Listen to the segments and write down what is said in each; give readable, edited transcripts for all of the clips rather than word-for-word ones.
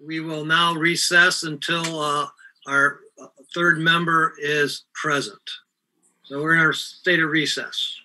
we will now recess until our third member is present. So we're in our state of recess.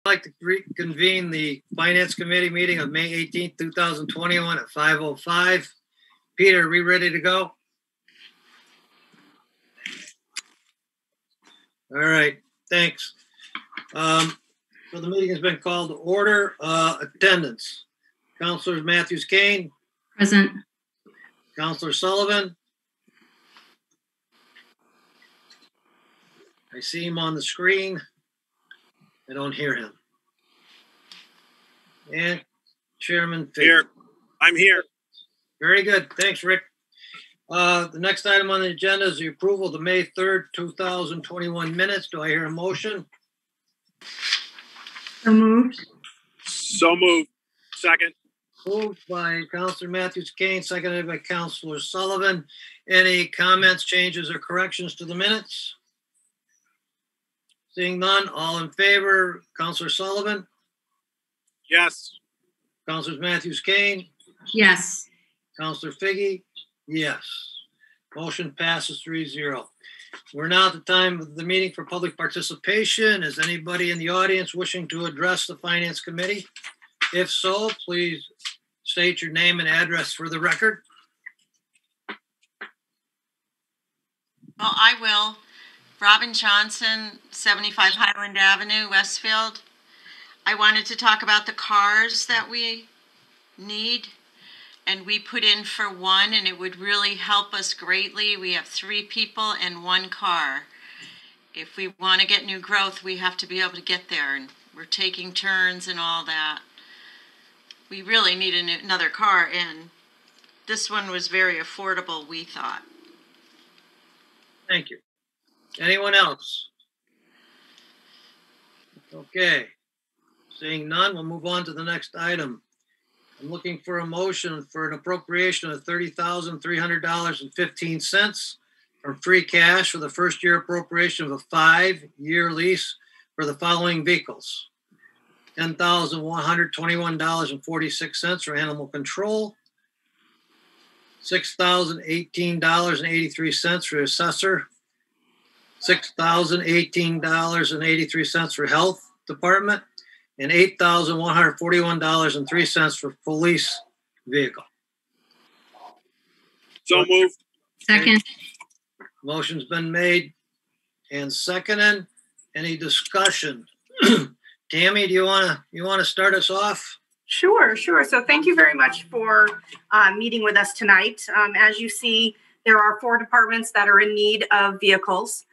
I'd like to reconvene the Finance Committee meeting of May 18th, 2021 at 5:05. Peter, are we ready to go? All right, thanks. So the meeting has been called to order. Attendance. Councilors Matthews Kane. Present. Councilor Sullivan. I see him on the screen. I don't hear him. And Chairman Figg. Here. I'm here. Very good. Thanks, Rick. The next item on the agenda is the approval of the May 3rd, 2021 minutes. Do I hear a motion? So moved. So moved. Second. Moved by Councilor Matthews Kane, seconded by Councilor Sullivan. Any comments, changes, or corrections to the minutes? Seeing none, all in favor, Councilor Sullivan, Yes. Councilor Matthews Kane, Yes. Councilor Figgy, yes. Motion passes 3-0. We're now at the time of the meeting for public participation. Is anybody in the audience wishing to address the Finance Committee? If so, please state your name and address for the record. Well, I will. Robin Johnson, 75 Highland Avenue, Westfield. I wanted to talk about the cars that we need, and we put in for one, and it would really help us greatly. We have 3 people and 1 car. If we want to get new growth, we have to be able to get there, and we're taking turns and all that. We really need another car, and this one was very affordable, we thought. Thank you. Anyone else? Okay. Seeing none, we'll move on to the next item. I'm looking for a motion for an appropriation of $30,300.15 from free cash for the first year appropriation of a 5-year lease for the following vehicles. $10,121.46 for animal control. $6,018.83 for assessor. $6,018.83 for health department, and $8,141.03 for police vehicle. So moved. Second. Motion's been made and seconded. Any discussion? Tammy, do you wanna start us off? Sure. So thank you very much for meeting with us tonight. As you see, there are 4 departments that are in need of vehicles.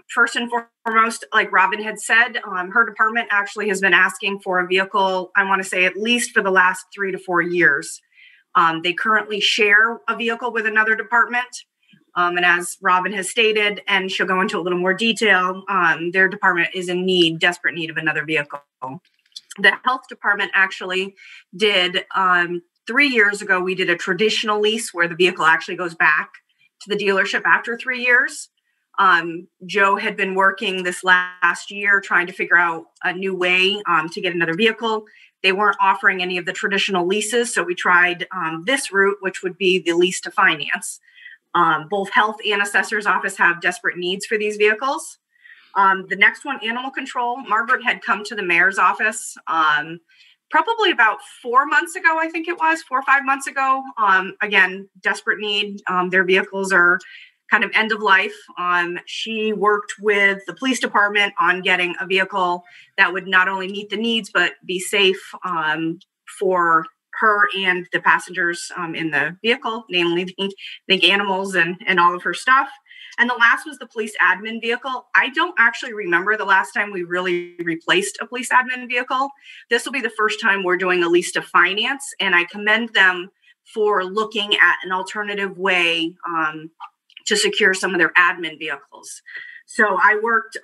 First and foremost, like Robin had said, her department actually has been asking for a vehicle, I want to say at least for the last 3 to 4 years. They currently share a vehicle with another department. And as Robin has stated, and she'll go into a little more detail, their department is in desperate need of another vehicle. The health department actually did, 3 years ago, we did a traditional lease where the vehicle actually goes back to the dealership after 3 years. Joe had been working this last year trying to figure out a new way to get another vehicle. They weren't offering any of the traditional leases, so we tried this route, which would be the lease to finance. Both health and assessor's office have desperate needs for these vehicles. The next one, animal control. Margaret had come to the mayor's office probably about 4 months ago, I think it was, 4 or 5 months ago. Again, desperate need. Their vehicles are kind of end of life. She worked with the police department on getting a vehicle that would not only meet the needs, but be safe for her and the passengers in the vehicle, namely the animals and all of her stuff. And the last was the police admin vehicle. I don't actually remember the last time we really replaced a police admin vehicle. This will be the first time we're doing a lease to finance, and I commend them for looking at an alternative way to secure some of their admin vehicles. So I worked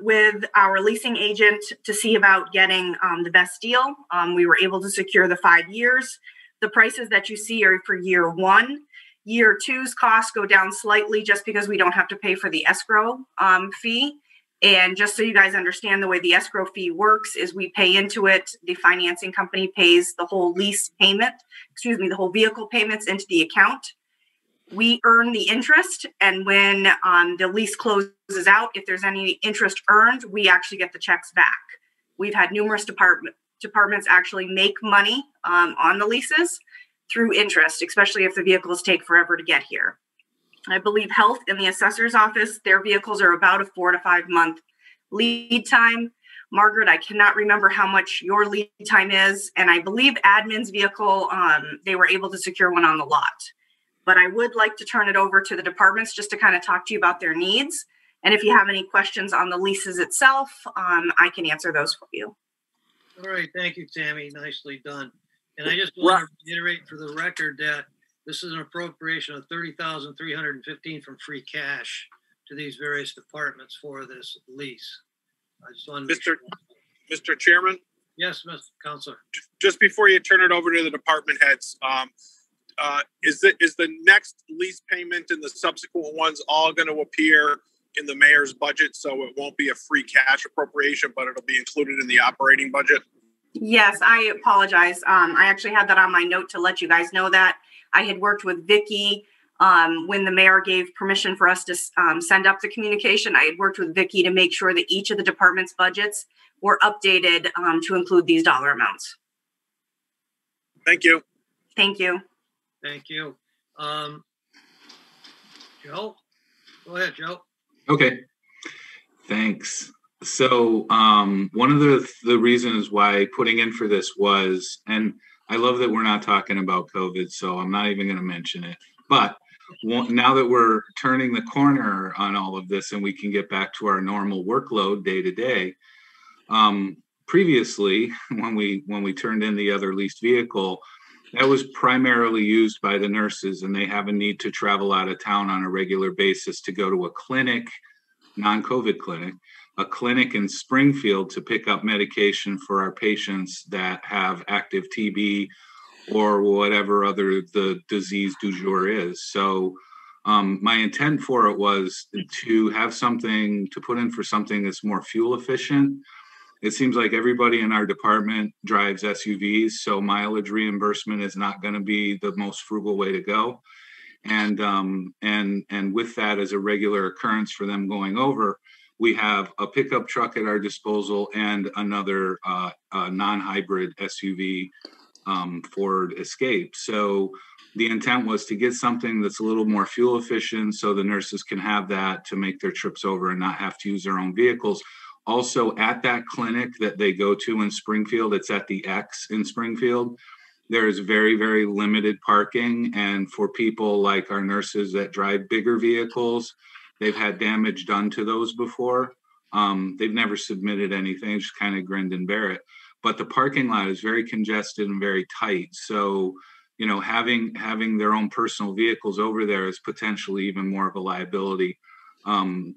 with our leasing agent to see about getting the best deal. We were able to secure the 5 years. The prices that you see are for year 1. Year 2's costs go down slightly just because we don't have to pay for the escrow fee. And just so you guys understand, the way the escrow fee works is we pay into it. The financing company pays the whole lease payment, the whole vehicle payments into the account. We earn the interest, and when the lease closes out, if there's any interest earned, we actually get the checks back. We've had numerous departments actually make money on the leases through interest, especially if the vehicles take forever to get here. I believe health in the assessor's office, their vehicles are about a 4 to 5 month lead time. Margaret, I cannot remember how much your lead time is. And I believe admin's vehicle, they were able to secure one on the lot. But I would like to turn it over to the departments just to kind of talk to you about their needs. And if you have any questions on the leases itself, I can answer those for you. All right, thank you, Tammy. Nicely done. And I just want to reiterate for the record that this is an appropriation of $30,315 from free cash to these various departments for this lease. I just want to Mr. Chairman, Yes, Mr. Counselor. just before you turn it over to the department heads, is the next lease payment and the subsequent ones all going to appear in the mayor's budget, so it won't be a free cash appropriation, but it'll be included in the operating budget? Yes, I apologize. I actually had that on my note to let you guys know that. I had worked with Vicki when the mayor gave permission for us to send up the communication. I had worked with Vicki to make sure that each of the department's budgets were updated to include these dollar amounts. Thank you. Thank you. Thank you. Joe? Go ahead, Joe. Okay, thanks. So one of the reasons why putting in for this was, and I love that we're not talking about COVID, so I'm not even going to mention it. But now that we're turning the corner on all of this and we can get back to our normal workload day to day, previously when we turned in the other leased vehicle, that was primarily used by the nurses, and they have a need to travel out of town on a regular basis to go to a clinic, non-COVID clinic, a clinic in Springfield to pick up medication for our patients that have active TB or whatever other the disease du jour is. So my intent for it was to have something to put in for something that's more fuel efficient. It seems like everybody in our department drives SUVs, so mileage reimbursement is not going to be the most frugal way to go. And with that as a regular occurrence for them going over, we have a pickup truck at our disposal and another non-hybrid SUV Ford Escape. So the intent was to get something that's a little more fuel efficient so the nurses can have that to make their trips over and not have to use their own vehicles. Also, at that clinic that they go to in Springfield, it's at the X in Springfield, there's very, very limited parking. And for people like our nurses that drive bigger vehicles, they've had damage done to those before. They've never submitted anything, just kind of grinned and bear it. But the parking lot is very congested and very tight. So, you know, having their own personal vehicles over there is potentially even more of a liability.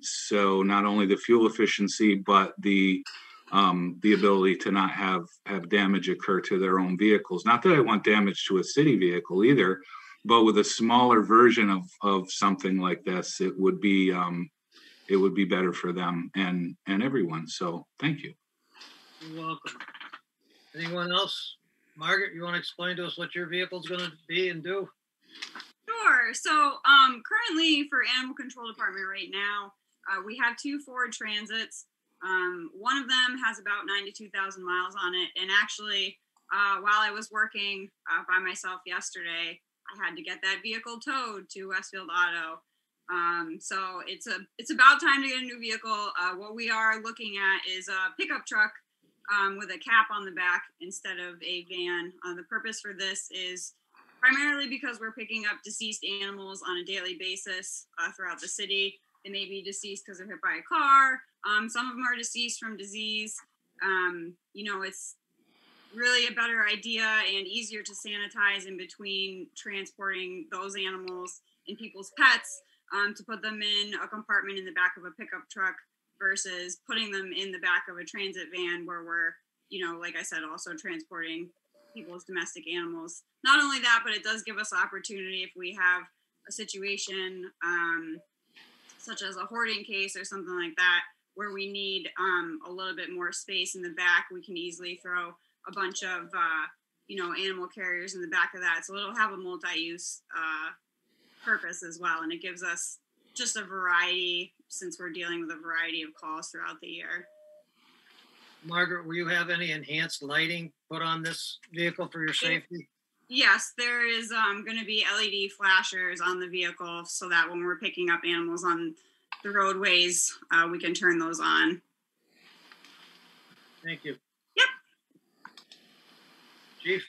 So not only the fuel efficiency, but the ability to not have damage occur to their own vehicles. Not that I want damage to a city vehicle either, but with a smaller version of something like this, it would be better for them and everyone. So thank you. You're welcome. Anyone else? Margaret, you want to explain to us what your vehicle's going to be and do? Sure. So currently for Animal Control Department right now, we have 2 Ford Transits. One of them has about 92,000 miles on it. And actually, while I was working by myself yesterday, I had to get that vehicle towed to Westfield Auto. So it's about time to get a new vehicle. What we are looking at is a pickup truck with a cap on the back instead of a van. The purpose for this is primarily because we're picking up deceased animals on a daily basis throughout the city. They may be deceased because they're hit by a car. Some of them are deceased from disease. You know, it's really a better idea and easier to sanitize in between transporting those animals and people's pets to put them in a compartment in the back of a pickup truck versus putting them in the back of a transit van where we're, you know, like I said, also transporting people's domestic animals. Not only that, but it does give us opportunity if we have a situation such as a hoarding case or something like that, where we need a little bit more space in the back. We can easily throw a bunch of, you know, animal carriers in the back of that. So it'll have a multi-use purpose as well. And it gives us just a variety, since we're dealing with a variety of calls throughout the year. Margaret, will you have any enhanced lighting put on this vehicle for your safety? Yes, there is going to be LED flashers on the vehicle so that when we're picking up animals on the roadways, we can turn those on. Thank you. Yep. Chief?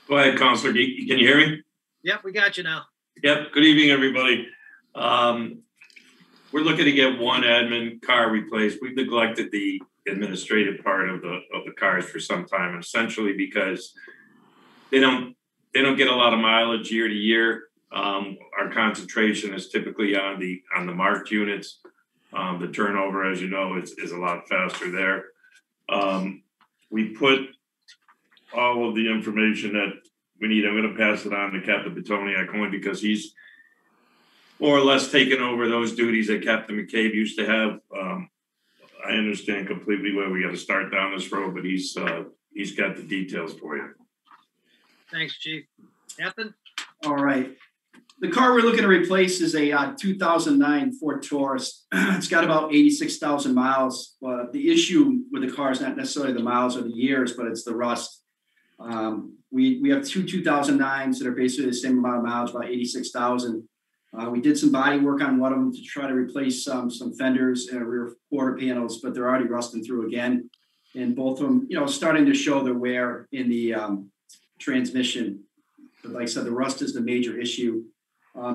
Go ahead, Counselor. Can you hear me? Yep, we got you now. Yep. Good evening, everybody. We're looking to get one admin car replaced. We've neglected the administrative part of the cars for some time, essentially because they don't get a lot of mileage year to year. Our concentration is typically on the marked units. The turnover, as you know, is a lot faster there. We put all of the information that we need. I'm going to pass it on to Captain Petoniak only because he's more or less taken over those duties that Captain McCabe used to have. I understand completely where we got to start down this road, but he's got the details for you. Thanks, Chief. Captain? All right. The car we're looking to replace is a 2009 Ford Taurus. It's got about 86,000 miles. The issue with the car is not necessarily the miles or the years, but it's the rust. We have two 2009s that are basically the same amount of miles, about 86,000. We did some body work on one of them to try to replace some fenders and rear quarter panels, but they're already rusting through again. And both of them, starting to show the wear in the transmission. But like I said, the rust is the major issue.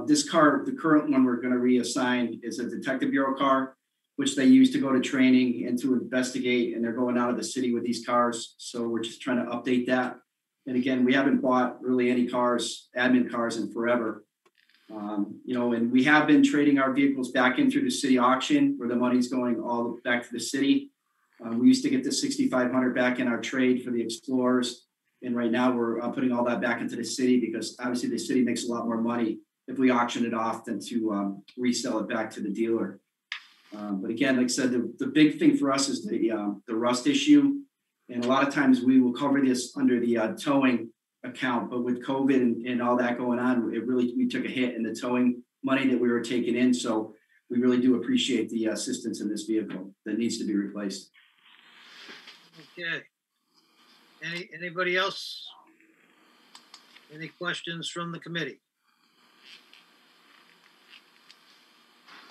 This car, the current one we're going to reassign, is a Detective Bureau car, which they use to go to training and to investigate, and they're going out of the city with these cars. So we're just trying to update that. And again, we haven't bought really any cars, admin cars, in forever. And we have been trading our vehicles back in through the city auction where the money's going all back to the city. We used to get the 6,500 back in our trade for the Explorers. And right now we're putting all that back into the city because obviously the city makes a lot more money if we auction it off than to resell it back to the dealer. But again, like I said, the big thing for us is the rust issue. And a lot of times we will cover this under the towing account, but with COVID and all that going on, we took a hit in the towing money that we were taking in. So we really do appreciate the assistance in this vehicle that needs to be replaced. Okay. Anybody else? Any questions from the committee?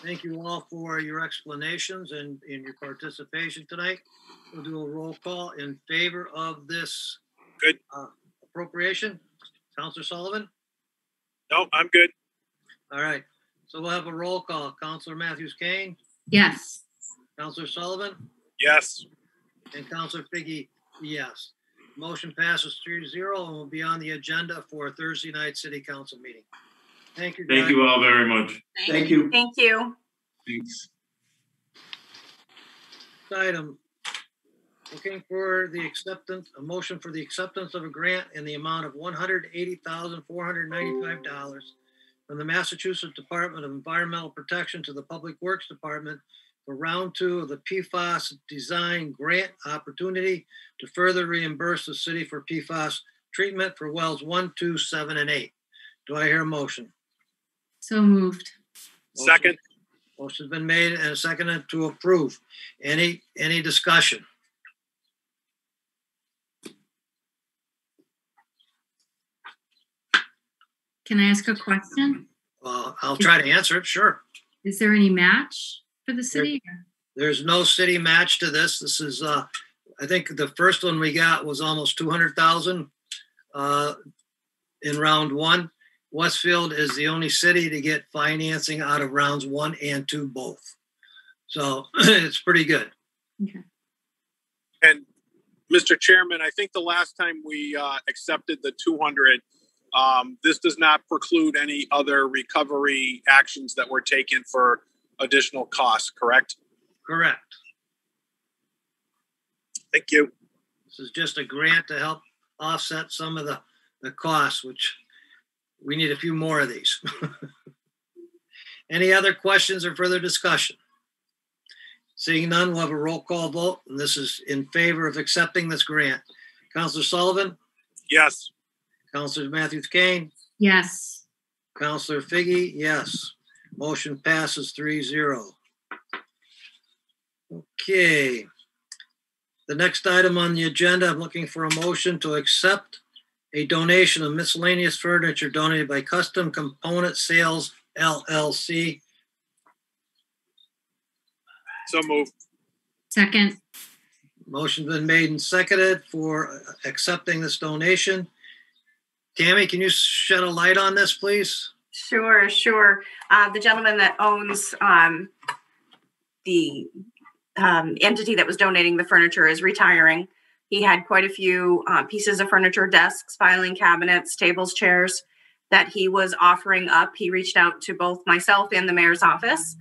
Thank you all for your explanations and your participation tonight. We'll do a roll call in favor of this Good. Appropriation. Counselor Sullivan? No, I'm good. All right. So we'll have a roll call. Counselor Matthews Kane, Yes. Counselor Sullivan, Yes. and Counselor Figgy, yes. Motion passes 3-0 and will be on the agenda for Thursday night city council meeting. Thank you, guys. Thank you all very much. Thank you. Thank you. Thanks. Item, looking for a motion for the acceptance of a grant in the amount of $180,495 from the Massachusetts Department of Environmental Protection to the Public Works Department for round 2 of the PFAS design grant opportunity to further reimburse the city for PFAS treatment for wells 1, 2, 7, and 8. Do I hear a motion? So moved. Second. Motion's been made and seconded to approve. Any discussion? Can I ask a question? I'll try to answer it, sure. Is there any match for the city? There's no city match to this. This is, I think the first one we got was almost 200,000 in round 1. Westfield is the only city to get financing out of rounds 1 and 2 both. So it's pretty good. Okay. And Mr. Chairman, I think the last time we accepted the 200, this does not preclude any other recovery actions that were taken for additional costs, correct? Correct. Thank you. This is just a grant to help offset some of the costs, which we need a few more of these. Any other questions or further discussion? Seeing none, we'll have a roll call vote, and this is in favor of accepting this grant. Counselor Sullivan? Yes. Counselor Matthews Kane? Yes. Counselor Figgy? Yes. Motion passes 3-0. Okay. The next item on the agenda, I'm looking for a motion to accept a donation of miscellaneous furniture donated by Custom Component Sales LLC. So moved. Second. Motion's been made and seconded for accepting this donation. Tammy, can you shed a light on this, please? Sure. The gentleman that owns the entity that was donating the furniture is retiring. He had quite a few pieces of furniture, desks, filing cabinets, tables, chairs that he was offering up. He reached out to both myself and the mayor's office.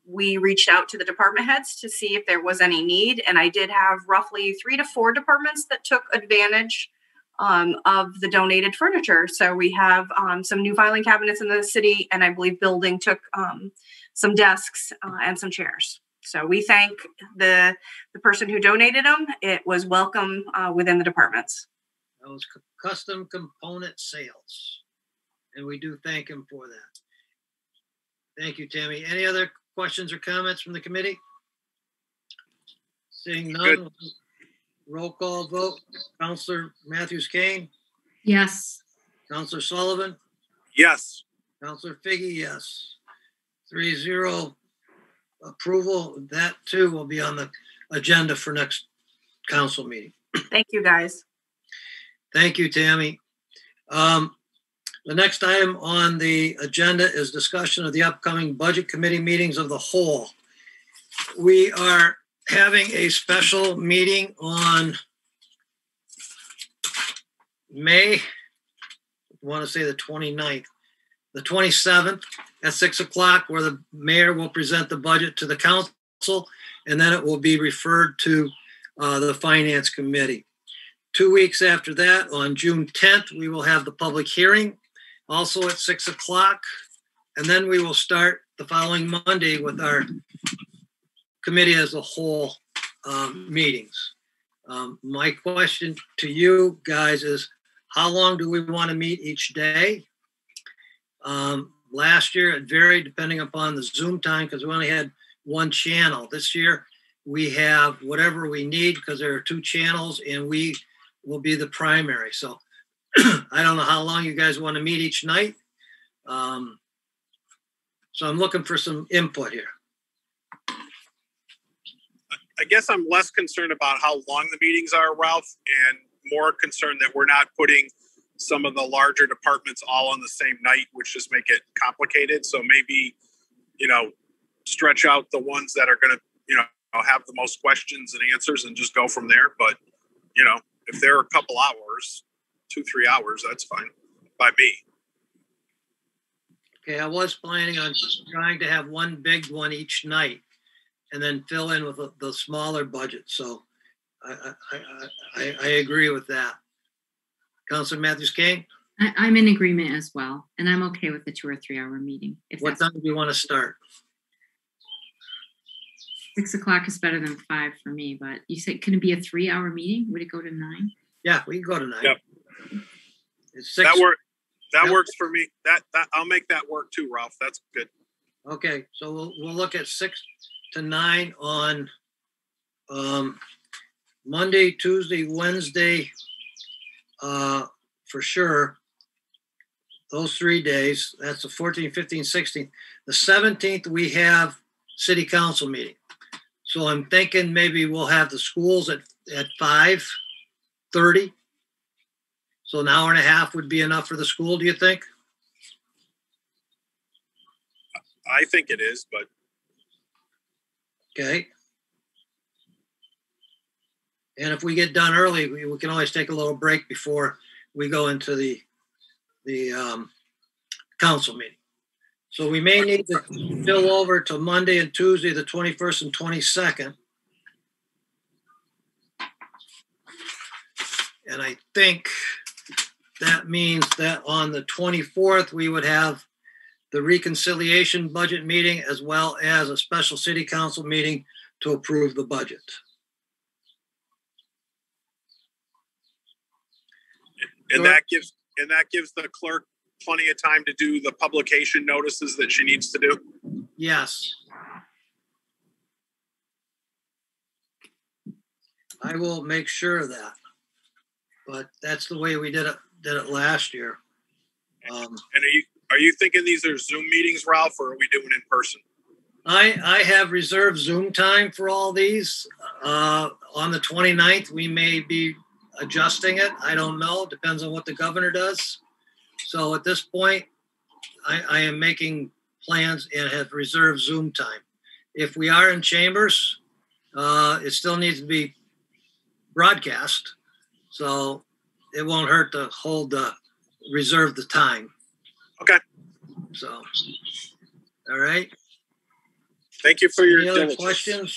We reached out to the department heads to see if there was any need. And I did have roughly 3 to 4 departments that took advantage of the donated furniture. So we have some new filing cabinets in the city, and I believe building took some desks and some chairs. So we thank the person who donated them. It was welcome within the departments. That was Custom Component Sales. And we do thank him for that. Thank you, Tammy. Any other questions or comments from the committee? Seeing none, roll call vote. Counselor Matthews-Kane? Yes. Counselor Sullivan? Yes. Counselor Figgy, yes. 3-0 approval. That too will be on the agenda for next council meeting. Thank you, guys. Thank you, Tammy. The next item on the agenda is discussion of the upcoming budget committee meetings of the whole. We are having a special meeting on May, I want to say the 29th, the 27th at 6 o'clock, where the mayor will present the budget to the council, and then it will be referred to the finance committee. 2 weeks after that, on June 10th, we will have the public hearing, also at 6 o'clock. And then we will start the following Monday with our committee as a whole meetings. My question to you guys is, how long do we want to meet each day? Last year, it varied depending upon the Zoom time because we only had one channel. This year, we have whatever we need because there are 2 channels and we will be the primary. So I don't know how long you guys want to meet each night. So I'm looking for some input here. I guess I'm less concerned about how long the meetings are, Ralph, and more concerned that we're not putting some of the larger departments all on the same night, which just make it complicated. So maybe, stretch out the ones that are going to, have the most questions and answers and just go from there. But, if they're a couple hours, 2-3 hours, that's fine by me. Okay, I was planning on trying to have one big one each night and then fill in with the smaller budget. So I agree with that. Councilor Matthews-Kane? I'm in agreement as well. And I'm okay with the 2 or 3 hour meeting. What time do you want to start? 6 o'clock is better than 5 for me, but you said, can it be a 3 hour meeting? Would it go to 9? Yeah, we can go to 9. Yep. It's 6. That works for me. That I'll make that work too, Ralph. That's good. Okay, so we'll look at 6 to 9 on Monday, Tuesday, Wednesday, for sure. Those 3 days. That's the 14th, 15th, 16th. The 17th, we have city council meeting. So I'm thinking maybe we'll have the schools at 5:30. So an hour and a half would be enough for the school, do you think? I think it is, but. Okay. And if we get done early, we can always take a little break before we go into the council meeting. So we may need to fill over to Monday and Tuesday, the 21st and 22nd. And I think that means that on the 24th, we would have the reconciliation budget meeting as well as a special city council meeting to approve the budget. And that gives the clerk plenty of time to do the publication notices that she needs to do? Yes. I will make sure of that. But that's the way we did it last year. And are you thinking these are Zoom meetings, Ralph, or are we doing in person? I have reserved Zoom time for all these. On the 29th, we may be adjusting it. I don't know. Depends on what the governor does. So at this point, I am making plans and have reserved Zoom time. If we are in chambers, it still needs to be broadcast. So it won't hurt to reserve the time. Okay. So, all right. Thank you for your Any other diligence. questions?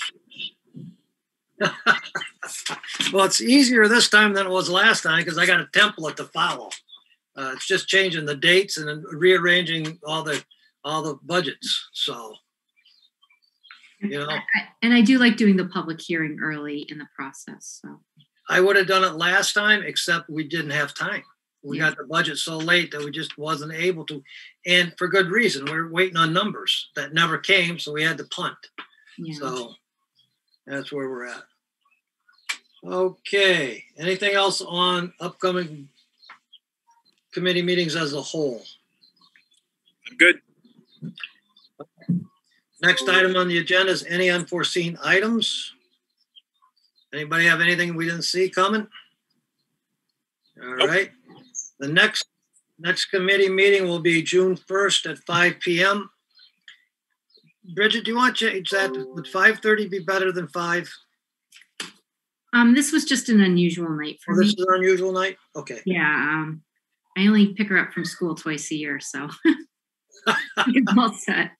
Well, it's easier this time than it was last time because I got a template to follow. It's just changing the dates and then rearranging all the budgets. So, you know, And I do like doing the public hearing early in the process. So I would have done it last time, except we didn't have time. We Yeah. got the budget so late that we just wasn't able to, and for good reason. We were waiting on numbers that never came, so we had to punt. yeah. So that's where we're at. Okay. Anything else on upcoming committee meetings as a whole? I'm good. Next item on the agenda is any unforeseen items. Anybody have anything we didn't see coming? All Nope. right. The next committee meeting will be June 1st at 5 p.m. Bridget, do you want to change that? Would 5:30 be better than 5? This was just an unusual night for Or this me. is an unusual night? Okay. Yeah. I only pick her up from school twice a year, so I'm all set.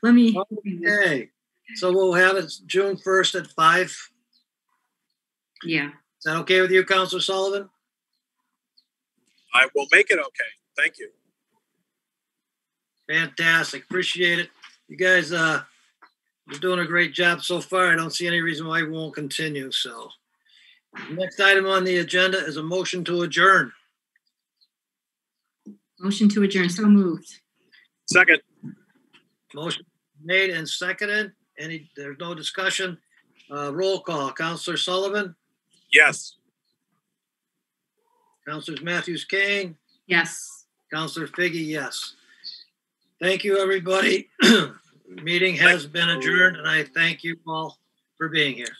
Let me. Okay. So we'll have it June 1st at 5. Yeah. Is that okay with you, Counselor Sullivan? I will make it okay. Thank you. Fantastic. Appreciate it. You guys, you're doing a great job so far. I don't see any reason why we won't continue. So next item on the agenda is a motion to adjourn. Motion to adjourn. So moved. Second. Motion made and seconded. There's no discussion. Roll call. Counselor Sullivan, Yes. Counselors Matthews Kane, Yes. Counselor Figgy, yes. Thank you, everybody. Meeting has been adjourned, and I thank you all for being here.